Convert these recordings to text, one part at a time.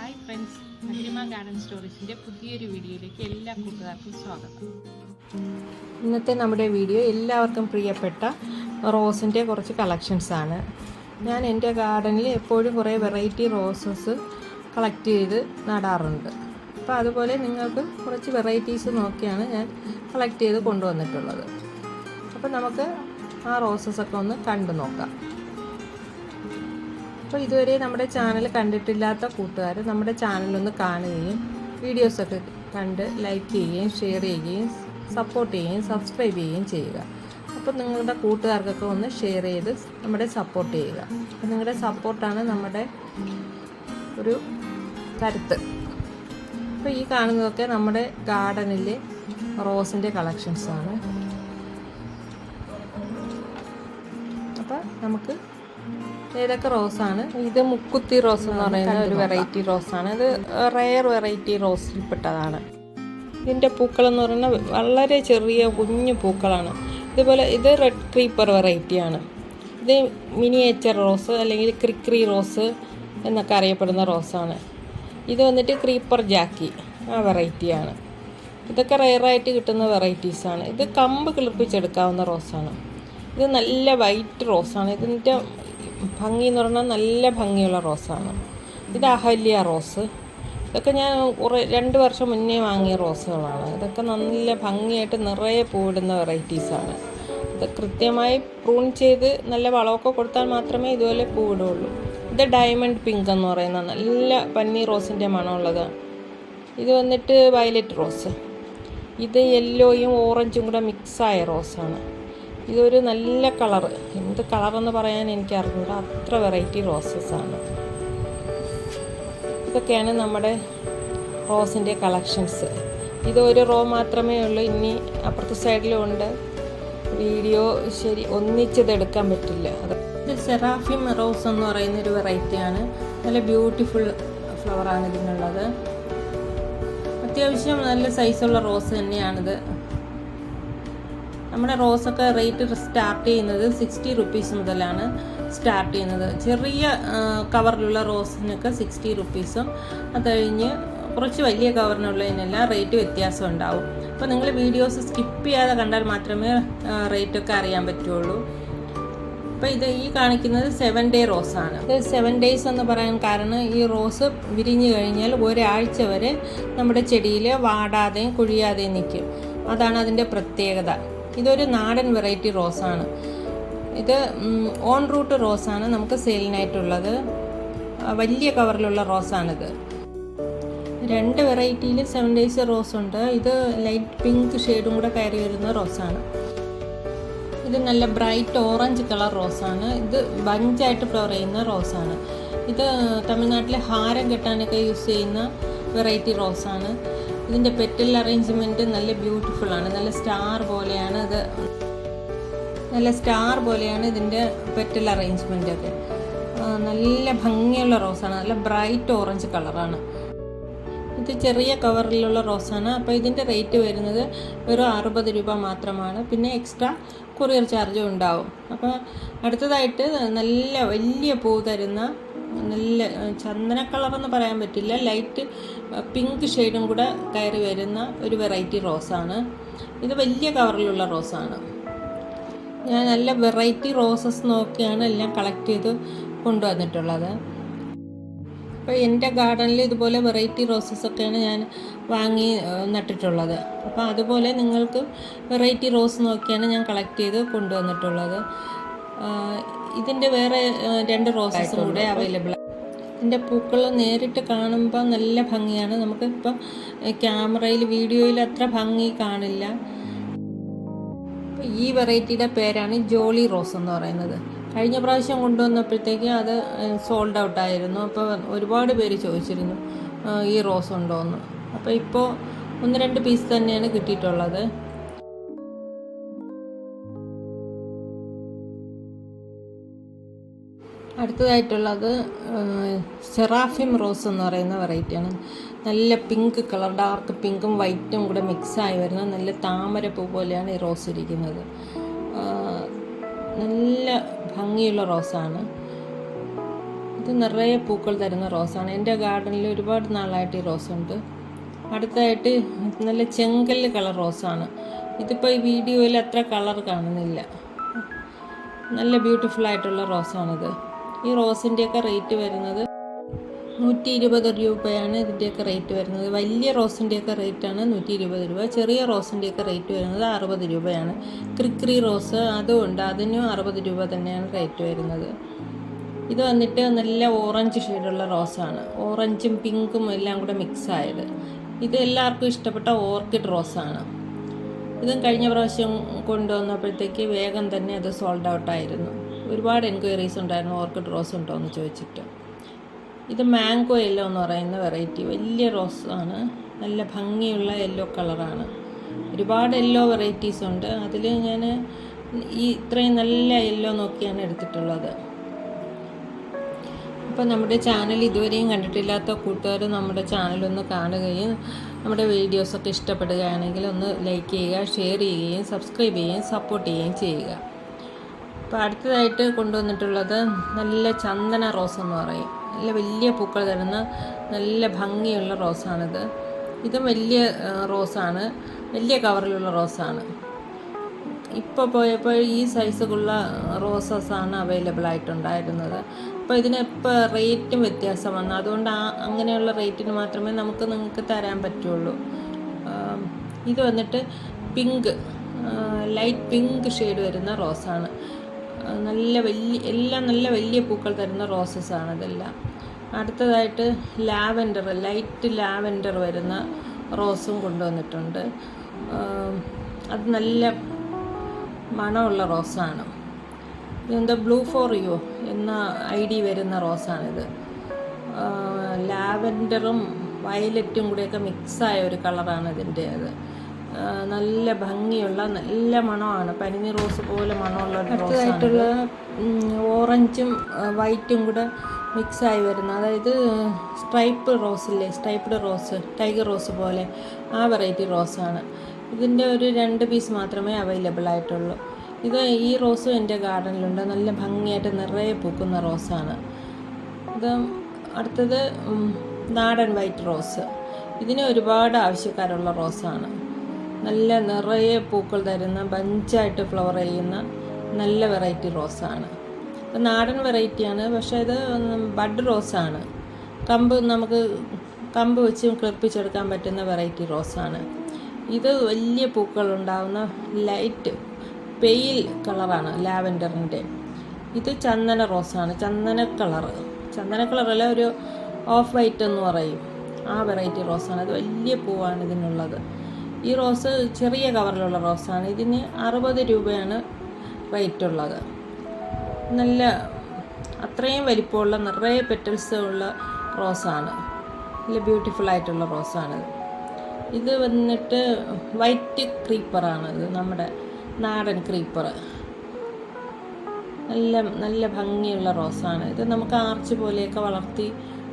Hi friends, മഹിമ garden സ്റ്റോറീസിൻ്റെ പുതിയൊരു വീഡിയോയിലേക്ക് എല്ലാ കൂട്ടുകാർക്കും സ്വാഗതം. ഇന്നത്തെ നമ്മുടെ വീഡിയോ എല്ലാവർക്കും പ്രിയപ്പെട്ട റോസിൻ്റെ കുറച്ച് കളക്ഷൻസാണ്. ഞാൻ എൻ്റെ ഗാർഡനിൽ എപ്പോഴും കുറേ വെറൈറ്റി റോസസ് കളക്ട് ചെയ്ത് നടാറുണ്ട്. അപ്പോൾ അതുപോലെ നിങ്ങൾക്ക് കുറച്ച് വെറൈറ്റീസ് നോക്കിയാണ് ഞാൻ കളക്ട് ചെയ്ത് കൊണ്ടുവന്നിട്ടുള്ളത്. അപ്പോൾ നമുക്ക് ആ റോസസൊക്കെ ഒന്ന് കണ്ടു നോക്കാം. അപ്പോൾ ഇതുവരെ നമ്മുടെ ചാനൽ കണ്ടിട്ടില്ലാത്ത കൂട്ടുകാർ നമ്മുടെ ചാനലൊന്ന് കാണുകയും വീഡിയോസൊക്കെ കണ്ട് ലൈക്ക് ചെയ്യുകയും ഷെയർ ചെയ്യുകയും സപ്പോർട്ട് ചെയ്യുകയും സബ്സ്ക്രൈബ് ചെയ്യുകയും ചെയ്യുക. അപ്പോൾ നിങ്ങളുടെ കൂട്ടുകാർക്കൊക്കെ ഒന്ന് ഷെയർ ചെയ്ത് നമ്മുടെ സപ്പോർട്ട് ചെയ്യുക. അപ്പോൾ നിങ്ങളുടെ സപ്പോർട്ടാണ് നമ്മുടെ ഒരു കരുത്ത്. അപ്പോൾ ഈ കാണുന്നതൊക്കെ നമ്മുടെ ഗാർഡനിലെ റോസിൻ്റെ കളക്ഷൻസാണ്. അപ്പോൾ നമുക്ക് ഏതൊക്കെ റോസാണ്. ഇത് മുക്കുത്തി റോസ് എന്ന് പറയുന്ന ഒരു വെറൈറ്റി റോസാണ്. ഇത് റെയർ വെറൈറ്റി റോസിൽപ്പെട്ടതാണ്. ഇതിൻ്റെ പൂക്കളെന്ന് പറയുന്നത് വളരെ ചെറിയ കുഞ്ഞു പൂക്കളാണ്. ഇതുപോലെ ഇത് റെഡ് ക്രീപ്പർ വെറൈറ്റിയാണ്. ഇത് മിനിയേച്ചർ റോസ് അല്ലെങ്കിൽ ക്രിക്രി റോസ് എന്നൊക്കെ അറിയപ്പെടുന്ന റോസാണ്. ഇത് വന്നിട്ട് ക്രീപ്പർ ജാക്കി ആ വെറൈറ്റിയാണ്. ഇതൊക്കെ റെയറായിട്ട് കിട്ടുന്ന വെറൈറ്റീസാണ്. ഇത് കമ്പ് കിളിർപ്പിച്ചെടുക്കാവുന്ന റോസാണ്. ഇത് നല്ല വൈറ്റ് റോസാണ്. ഇതിൻ്റെ ഭംഗി എന്ന് പറഞ്ഞാൽ നല്ല ഭംഗിയുള്ള റോസാണ്. ഇത് അഹല്യ റോസ്. ഇതൊക്കെ ഞാൻ 2 വർഷം മുന്നേ വാങ്ങിയ റോസുകളാണ്. ഇതൊക്കെ നല്ല ഭംഗിയായിട്ട് നിറയെ പൂവിടുന്ന വെറൈറ്റീസാണ്. ഇത് കൃത്യമായി പ്രൂൺ ചെയ്ത് നല്ല വളമൊക്കെ കൊടുത്താൽ മാത്രമേ ഇതുപോലെ പൂവിടുള്ളൂ. ഇത് ഡയമണ്ട് പിങ്ക് എന്ന് പറയുന്ന നല്ല പന്നി റോസിൻ്റെ മണമുള്ളത്. ഇത് വന്നിട്ട് വയലറ്റ് റോസ്. ഇത് യെല്ലോയും ഓറഞ്ചും കൂടെ മിക്സായ റോസാണ്. ഇതൊരു നല്ല കളറ്. എന്ത് കളറെന്ന് പറയാൻ എനിക്ക് അറിഞ്ഞൂടാ, അത്ര വെറൈറ്റി റോസസാണ്. ഇതൊക്കെയാണ് നമ്മുടെ റോസിൻ്റെ കളക്ഷൻസ്. ഇതൊരു റോ മാത്രമേ ഉള്ളൂ. ഇനി അപ്പുറത്തെ സൈഡിലും ഉണ്ട്. വീഡിയോ ശരി ഒന്നിച്ചതെടുക്കാൻ പറ്റില്ല. ഇത് സെറാഫിം റോസ് എന്ന് പറയുന്നൊരു വെറൈറ്റിയാണ്. നല്ല ബ്യൂട്ടിഫുൾ ഫ്ലവറാണ് ഇതിനുള്ളത്. അത്യാവശ്യം നല്ല സൈസുള്ള റോസ് തന്നെയാണിത്. നമ്മുടെ റോസൊക്കെ റേറ്റ് സ്റ്റാർട്ട് ചെയ്യുന്നത് 60 റുപ്പീസ് മുതലാണ് സ്റ്റാർട്ട് ചെയ്യുന്നത്. ചെറിയ കവറിലുള്ള റോസിനൊക്കെ 60 റുപ്പീസും, അത് കഴിഞ്ഞ് കുറച്ച് വലിയ കവറിനുള്ളതിനെല്ലാം റേറ്റ് വ്യത്യാസം ഉണ്ടാവും. അപ്പോൾ നിങ്ങൾ വീഡിയോസ് സ്കിപ്പ് ചെയ്യാതെ കണ്ടാൽ മാത്രമേ റേറ്റൊക്കെ അറിയാൻ പറ്റുള്ളൂ. അപ്പോൾ ഇത് ഈ കാണിക്കുന്നത് 7 ഡേ റോസാണ്. ഇത് 7 ഡേയ്സ് എന്ന് പറയാൻ കാരണം ഈ റോസ് വിരിഞ്ഞു കഴിഞ്ഞാൽ ഒരാഴ്ച വരെ നമ്മുടെ ചെടിയിൽ വാടാതെയും കുഴിയാതെയും നിൽക്കും. അതാണ് അതിൻ്റെ പ്രത്യേകത. ഇതൊരു നാടൻ വെറൈറ്റി റോസാണ്. ഇത് ഓൺ റൂട്ട് റോസാണ് നമുക്ക് സെയിലിനായിട്ടുള്ളത്. വലിയ കവറിലുള്ള റോസാണിത്. 2 വെറൈറ്റിയിൽ 7 ഡേയ്സ് റോസ് ഉണ്ട്. ഇത് ലൈറ്റ് പിങ്ക് ഷെയ്ഡും കൂടെ കയറി വരുന്ന റോസാണ്. ഇത് നല്ല ബ്രൈറ്റ് ഓറഞ്ച് കളർ റോസാണ്. ഇത് ബഞ്ചായിട്ട് ഫ്ലവർ ചെയ്യുന്ന റോസാണ്. ഇത് തമിഴ്നാട്ടിലെ ഹാരം കെട്ടാനൊക്കെ യൂസ് ചെയ്യുന്ന വെറൈറ്റി റോസാണ്. ഇതിൻ്റെ പെറ്റൽ അറേഞ്ച്മെൻറ്റ് നല്ല ബ്യൂട്ടിഫുള്ളാണ്. നല്ല സ്റ്റാർ പോലെയാണ് ഇതിൻ്റെ പെറ്റൽ അറേഞ്ച്മെൻറ്റൊക്കെ. നല്ല ഭംഗിയുള്ള റോസാണ്. നല്ല ബ്രൈറ്റ് ഓറഞ്ച് കളറാണ്. ഇത് ചെറിയ കവറിലുള്ള റോസാണ്. അപ്പോൾ ഇതിൻ്റെ റേറ്റ് വരുന്നത് വെറും 60 രൂപ മാത്രമാണ്. പിന്നെ എക്സ്ട്രാ കൊറിയർ ചാർജും ഉണ്ടാവും. അപ്പോൾ അടുത്തതായിട്ട് നല്ല വലിയ പൂ തരുന്ന നല്ല ചന്ദന കളറെന്ന് പറയാൻ പറ്റില്ല, ലൈറ്റ് പിങ്ക് ഷെയ്ഡും കൂടെ കയറി വരുന്ന ഒരു വെറൈറ്റി റോസാണ്. ഇത് വലിയ കവറിലുള്ള റോസാണ്. ഞാൻ നല്ല വെറൈറ്റി റോസസ് നോക്കിയാണ് എല്ലാം കളക്ട് ചെയ്ത് കൊണ്ടുവന്നിട്ടുള്ളത്. അപ്പോൾ എൻ്റെ ഗാർഡനിൽ ഇതുപോലെ വെറൈറ്റി റോസസൊക്കെയാണ് ഞാൻ വാങ്ങി നട്ടിട്ടുള്ളത്. അപ്പോൾ അതുപോലെ നിങ്ങൾക്ക് വെറൈറ്റി റോസ് നോക്കിയാണ് ഞാൻ കളക്ട് ചെയ്ത് കൊണ്ടുവന്നിട്ടുള്ളത്. ഇതിൻ്റെ വേറെ 2 റോസസും കൂടെ അവൈലബിൾ. ഇതിൻ്റെ പൂക്കൾ നേരിട്ട് കാണുമ്പോൾ നല്ല ഭംഗിയാണ്. നമുക്കിപ്പം ക്യാമറയിൽ വീഡിയോയിൽ അത്ര ഭംഗി കാണില്ല. ഈ വെറൈറ്റിയുടെ പേരാണ് ജോളി റോസ് എന്ന് പറയുന്നത്. കഴിഞ്ഞ പ്രാവശ്യം കൊണ്ടുവന്നപ്പോഴത്തേക്ക് അത് സോൾഡ് ഔട്ടായിരുന്നു. അപ്പോൾ ഒരുപാട് പേര് ചോദിച്ചിരുന്നു ഈ റോസ് ഉണ്ടോ എന്ന്. അപ്പോൾ ഇപ്പോൾ 1-2 പീസ് തന്നെയാണ് കിട്ടിയിട്ടുള്ളത്. അടുത്തതായിട്ടുള്ളത് സെറാഫിം റോസ് എന്ന് പറയുന്ന വെറൈറ്റിയാണ്. നല്ല പിങ്ക് കളർ, ഡാർക്ക് പിങ്കും വൈറ്റും കൂടെ മിക്സായി വരുന്ന നല്ല താമരപ്പൂ പോലെയാണ് ഈ റോസ് ഇരിക്കുന്നത്. നല്ല ഭംഗിയുള്ള റോസാണ്. ഇത് നിറയെ പൂക്കൾ തരുന്ന റോസാണ്. എൻ്റെ ഗാർഡനിൽ ഒരുപാട് നാളായിട്ട് ഈ റോസുണ്ട്. അടുത്തതായിട്ട് നല്ല ചെങ്കല്ല് കളർ റോസാണ്. ഇതിപ്പോൾ ഈ വീഡിയോയിൽ അത്ര കളർ കാണുന്നില്ല. നല്ല ബ്യൂട്ടിഫുൾ ആയിട്ടുള്ള റോസാണിത്. ഈ റോസിൻ്റെയൊക്കെ റേറ്റ് വരുന്നത് 120 രൂപയാണ് ഇതിൻ്റെയൊക്കെ റേറ്റ് വരുന്നത്. വലിയ റോസിൻ്റെയൊക്കെ റേറ്റാണ് 120 രൂപ. ചെറിയ റോസിൻ്റെയൊക്കെ റേറ്റ് വരുന്നത് 60 രൂപയാണ്. ക്രിക്രി റോസ് അതുകൊണ്ട് അതിനും 60 രൂപ തന്നെയാണ് റേറ്റ് വരുന്നത്. ഇത് വന്നിട്ട് നല്ല ഓറഞ്ച് ഷെയ്ഡുള്ള റോസാണ്. ഓറഞ്ചും പിങ്കും എല്ലാം കൂടെ മിക്സ് ആയത്. ഇത് എല്ലാവർക്കും ഇഷ്ടപ്പെട്ട ഓർക്കിഡ് റോസാണ്. ഇതും കഴിഞ്ഞ പ്രാവശ്യം കൊണ്ടുവന്നപ്പോഴത്തേക്ക് വേഗം തന്നെ അത് സോൾഡ് ഔട്ടായിരുന്നു. ഒരുപാട് എൻക്വയറീസ് ഉണ്ടായിരുന്നു ഓർക്കിഡ് റോസ് ഉണ്ടോ എന്ന് ചോദിച്ചിട്ട്. ഇത് മാംഗോ യെല്ലോ എന്ന് പറയുന്ന വെറൈറ്റി വലിയ റോസാണ്. നല്ല ഭംഗിയുള്ള യെല്ലോ കളറാണ്. ഒരുപാട് യെല്ലോ വെറൈറ്റീസ് ഉണ്ട്. അതിൽ ഞാൻ ഈ ഇത്രയും നല്ല യെല്ലോ നോക്കിയാണ് എടുത്തിട്ടുള്ളത്. അപ്പോൾ നമ്മുടെ ചാനൽ ഇതുവരെയും കണ്ടിട്ടില്ലാത്ത കൂട്ടുകാർ നമ്മുടെ ചാനലൊന്ന് കാണുകയും നമ്മുടെ വീഡിയോസൊക്കെ ഇഷ്ടപ്പെടുകയാണെങ്കിൽ ഒന്ന് ലൈക്ക് ചെയ്യുക, ഷെയർ ചെയ്യുകയും സബ്സ്ക്രൈബ് ചെയ്യുകയും സപ്പോർട്ട് ചെയ്യുകയും ചെയ്യുക. അപ്പോൾ അടുത്തതായിട്ട് കൊണ്ടുവന്നിട്ടുള്ളത് നല്ല ചന്ദന റോസ് എന്ന് പറയും. നല്ല വലിയ പൂക്കൾ തരുന്ന നല്ല ഭംഗിയുള്ള റോസാണിത്. ഇതും വലിയ റോസാണ്, വലിയ കവറിലുള്ള റോസാണ്. ഇപ്പോൾ പോയപ്പോൾ ഈ സൈസുള്ള റോസസാണ് അവൈലബിൾ ആയിട്ടുണ്ടായിരുന്നത്. അപ്പോൾ ഇതിന് ഇപ്പോൾ റേറ്റും വ്യത്യാസം വന്നു. അതുകൊണ്ട് അങ്ങനെയുള്ള റേറ്റിന് മാത്രമേ നിങ്ങൾക്ക് തരാൻ പറ്റുള്ളൂ. ഇത് വന്നിട്ട് പിങ്ക്, ലൈറ്റ് പിങ്ക് ഷെയ്ഡ് വരുന്ന റോസാണ്. എല്ലാം നല്ല വലിയ പൂക്കൾ തരുന്ന റോസസാണ് ഇതെല്ലാം. അടുത്തതായിട്ട് ലാവൻഡർ, ലൈറ്റ് ലാവൻഡർ വരുന്ന റോസും കൊണ്ടുവന്നിട്ടുണ്ട്. അത് നല്ല മണമുള്ള റോസാണ്. ഇതെന്താ ബ്ലൂ ഫോർ യു എന്ന ID വരുന്ന റോസാണിത്. ലാവൻഡറും വയലറ്റും കൂടെയൊക്കെ മിക്സായ ഒരു കളറാണ് ഇതിൻ്റെ. അത് നല്ല ഭംഗിയുള്ള നല്ല മണമാണ്. പനിനീർ റോസ് പോലെ മണമുള്ള ഒരു റോസായിട്ടുള്ള ഓറഞ്ചും വൈറ്റും കൂടെ മിക്സായി വരുന്ന, അതായത് സ്ട്രൈപ്പ് റോസില്ലേ, സ്ട്രൈപ്പ്ഡ് റോസ്, ടൈഗർ റോസ് പോലെ ആ വെറൈറ്റി റോസാണ്. ഇതിൻ്റെ ഒരു 2 പീസ് മാത്രമേ അവൈലബിൾ ആയിട്ടുള്ളൂ. ഈ റോസും എൻ്റെ ഗാർഡനിലുണ്ട്. നല്ല ഭംഗിയായിട്ട് നിറയെ പൂക്കുന്ന റോസാണ് ഇത്. അടുത്തത് നാടൻ വൈറ്റ് റോസ്. ഇതിന് ഒരുപാട് ആവശ്യക്കാരുള്ള റോസാണ്. നല്ല നിറയെ പൂക്കൾ തരുന്ന, ബഞ്ചായിട്ട് ഫ്ലവർ ചെയ്യുന്ന നല്ല വെറൈറ്റി റോസാണ്. നാടൻ വെറൈറ്റിയാണ്, പക്ഷേ ഇത് ബഡ് റോസാണ്. നമുക്ക് കമ്പ് വെച്ച് കിളിപ്പിച്ചെടുക്കാൻ പറ്റുന്ന വെറൈറ്റി റോസാണ്. ഇത് വലിയ പൂക്കളുണ്ടാകുന്ന ലൈറ്റ് പെയിൽ കളറാണ് ലാവൻഡറിൻ്റെ. ഇത് ചന്ദന റോസാണ്. ചന്ദന കളറല്ല, ഒരു ഓഫ് വൈറ്റ് എന്ന് പറയും, ആ വെറൈറ്റി റോസാണ്. അത് വലിയ പൂവാണ് ഇതിനുള്ളത്. ഈ റോസ് ചെറിയ കവറിലുള്ള റോസാണ്. ഇതിന് 60 രൂപയാണ് റേറ്റ് ഉള്ളത്. നല്ല അത്രയും വലിപ്പമുള്ള നിറയെ പെറ്റൽസ് ഉള്ള റോസാണ്. നല്ല ബ്യൂട്ടിഫുൾ ആയിട്ടുള്ള റോസാണിത്. ഇത് വന്നിട്ട് വൈറ്റ് ക്രീപ്പറാണ്. ഇത് നമ്മുടെ നാടൻ ക്രീപ്പർ. നല്ല ഭംഗിയുള്ള റോസാണ്. ഇത് നമുക്ക് ആർച്ച് പോലെയൊക്കെ വളർത്തി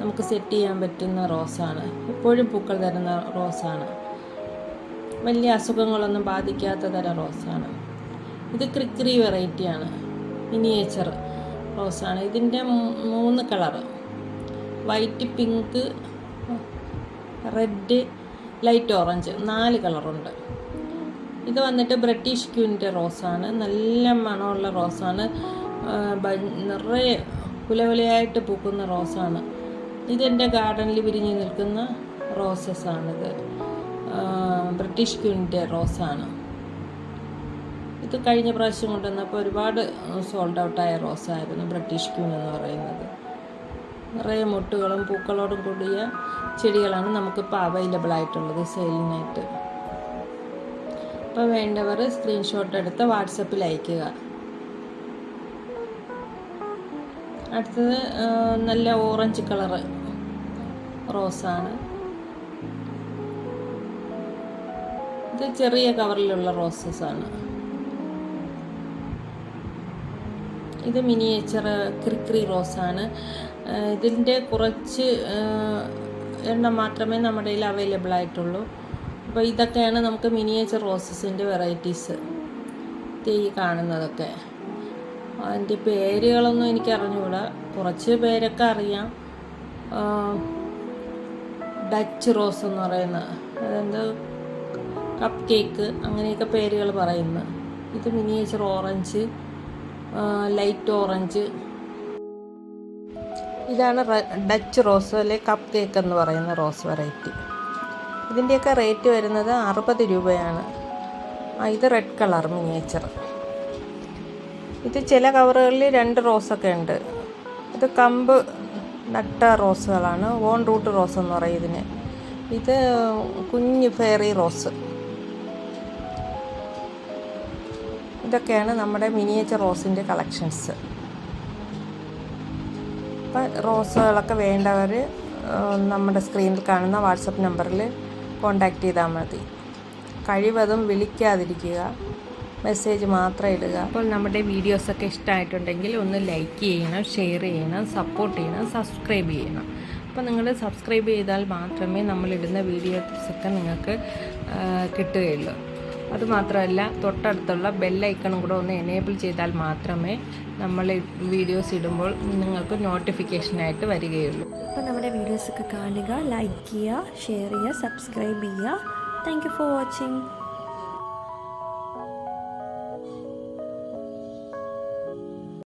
നമുക്ക് സെറ്റ് ചെയ്യാൻ പറ്റുന്ന റോസാണ്. എപ്പോഴും പൂക്കൾ തരുന്ന റോസാണ്. വലിയ അസുഖങ്ങളൊന്നും ബാധിക്കാത്ത തരം റോസാണ്. ഇത് ക്രിക്രി വെറൈറ്റിയാണ്. മിനിയേച്ചർ റോസാണ്. ഇതിൻ്റെ 3 colour, white, pink, red, light orange, 4 കളറുണ്ട്. ഇത് വന്നിട്ട് ബ്രിട്ടീഷ് ക്യൂൻ്റെ റോസാണ്. നല്ല മണമുള്ള റോസാണ്. നിറയെ കുലകുലയായിട്ട് പൂക്കുന്ന റോസാണ്. ഇതെൻ്റെ ഗാർഡനിൽ വിരിഞ്ഞ് നിൽക്കുന്ന റോസസാണിത്. ബ്രിട്ടീഷ് ക്യൂൻ്റെ റോസാണ്. ഇത് കഴിഞ്ഞ പ്രാവശ്യം കൊണ്ടുവന്നപ്പോൾ ഒരുപാട് സോൾഡ് ഔട്ടായ റോസായിരുന്നു ബ്രിട്ടീഷ് ക്യൂൻ എന്ന് പറയുന്നത്. നിറയെ മുട്ടുകളും പൂക്കളോടും കൂടിയ ചെടികളാണ് നമുക്കിപ്പോൾ അവൈലബിൾ ആയിട്ടുള്ളത് സെയിലിനായിട്ട്. അപ്പോൾ വേണ്ടവർ സ്ക്രീൻഷോട്ട് എടുത്ത് വാട്സപ്പിൽ അയയ്ക്കുക. അടുത്തത് നല്ല ഓറഞ്ച് കളറ് റോസാണ്. ഇത് ചെറിയ കവറിലുള്ള റോസസാണ്. ഇത് മിനിയേച്ചർ ക്രിക്രി റോസാണ്. ഇതിൻ്റെ കുറച്ച് എണ്ണം മാത്രമേ നമ്മുടെ കയ്യിൽ അവൈലബിൾ ആയിട്ടുള്ളൂ. അപ്പോൾ ഇതൊക്കെയാണ് നമുക്ക് മിനിയേച്ചർ റോസസിൻ്റെ വെറൈറ്റീസ് ഈ കാണുന്നതൊക്കെ. അതിൻ്റെ പേരുകളൊന്നും എനിക്ക് അറിഞ്ഞുകൂടാ, കുറച്ച് പേരൊക്കെ അറിയാം. ഡച്ച് റോസ് എന്ന് പറയുന്നത്, അതെന്ത് കപ്പ് കേക്ക് അങ്ങനെയൊക്കെ പേരുകൾ പറയുന്നു. ഇത് മിനിയേച്ചർ ഓറഞ്ച്, ലൈറ്റ് ഓറഞ്ച്. ഇതാണ് ഡച്ച് റോസ് അല്ലെ കപ്പ് കേക്ക് എന്ന് പറയുന്ന റോസ് വെറൈറ്റി. ഇതിൻ്റെയൊക്കെ റേറ്റ് വരുന്നത് 60 രൂപയാണ്. ഇത് റെഡ് കളർ മിനിയേച്ചർ. ഇത് ചില കവറുകളിൽ 2 റോസൊക്കെ ഉണ്ട്. ഇത് കമ്പ് നട്ട റോസുകളാണ്, ഓൺ റൂട്ട് റോസ് എന്ന് പറയും ഇതിന്. ഇത് കുഞ്ഞ് ഫെയറി റോസ്. ഇതൊക്കെയാണ് നമ്മുടെ മിനിയേച്ചർ റോസിൻ്റെ കളക്ഷൻസ്. അപ്പം റോസുകളൊക്കെ വേണ്ടവർ നമ്മുടെ സ്ക്രീനിൽ കാണുന്ന വാട്സപ്പ് നമ്പറിൽ കോൺടാക്റ്റ് ചെയ്താൽ മതി. കഴിവതും വിളിക്കാതിരിക്കുക, മെസ്സേജ് മാത്രം ഇടുക. അപ്പോൾ നമ്മുടെ വീഡിയോസൊക്കെ ഇഷ്ടമായിട്ടുണ്ടെങ്കിൽ ഒന്ന് ലൈക്ക് ചെയ്യണം, ഷെയർ ചെയ്യണം, സപ്പോർട്ട് ചെയ്യണം, സബ്സ്ക്രൈബ് ചെയ്യണം. അപ്പോൾ നിങ്ങൾ സബ്സ്ക്രൈബ് ചെയ്താൽ മാത്രമേ നമ്മളിടുന്ന വീഡിയോസൊക്കെ നിങ്ങൾക്ക് കിട്ടുകയുള്ളൂ. അതുമാത്രമല്ല, തൊട്ടടുത്തുള്ള ബെല്ലൈക്കണും കൂടെ ഒന്ന് എനേബിൾ ചെയ്താൽ മാത്രമേ നമ്മൾ വീഡിയോസ് ഇടുമ്പോൾ നിങ്ങൾക്ക് നോട്ടിഫിക്കേഷനായിട്ട് വരികയുള്ളൂ. അപ്പോൾ നമ്മുടെ വീഡിയോസൊക്കെ കാണുക, ലൈക്ക് ചെയ്യുക, ഷെയർ ചെയ്യുക, സബ്സ്ക്രൈബ് ചെയ്യുക. Thank you for watching.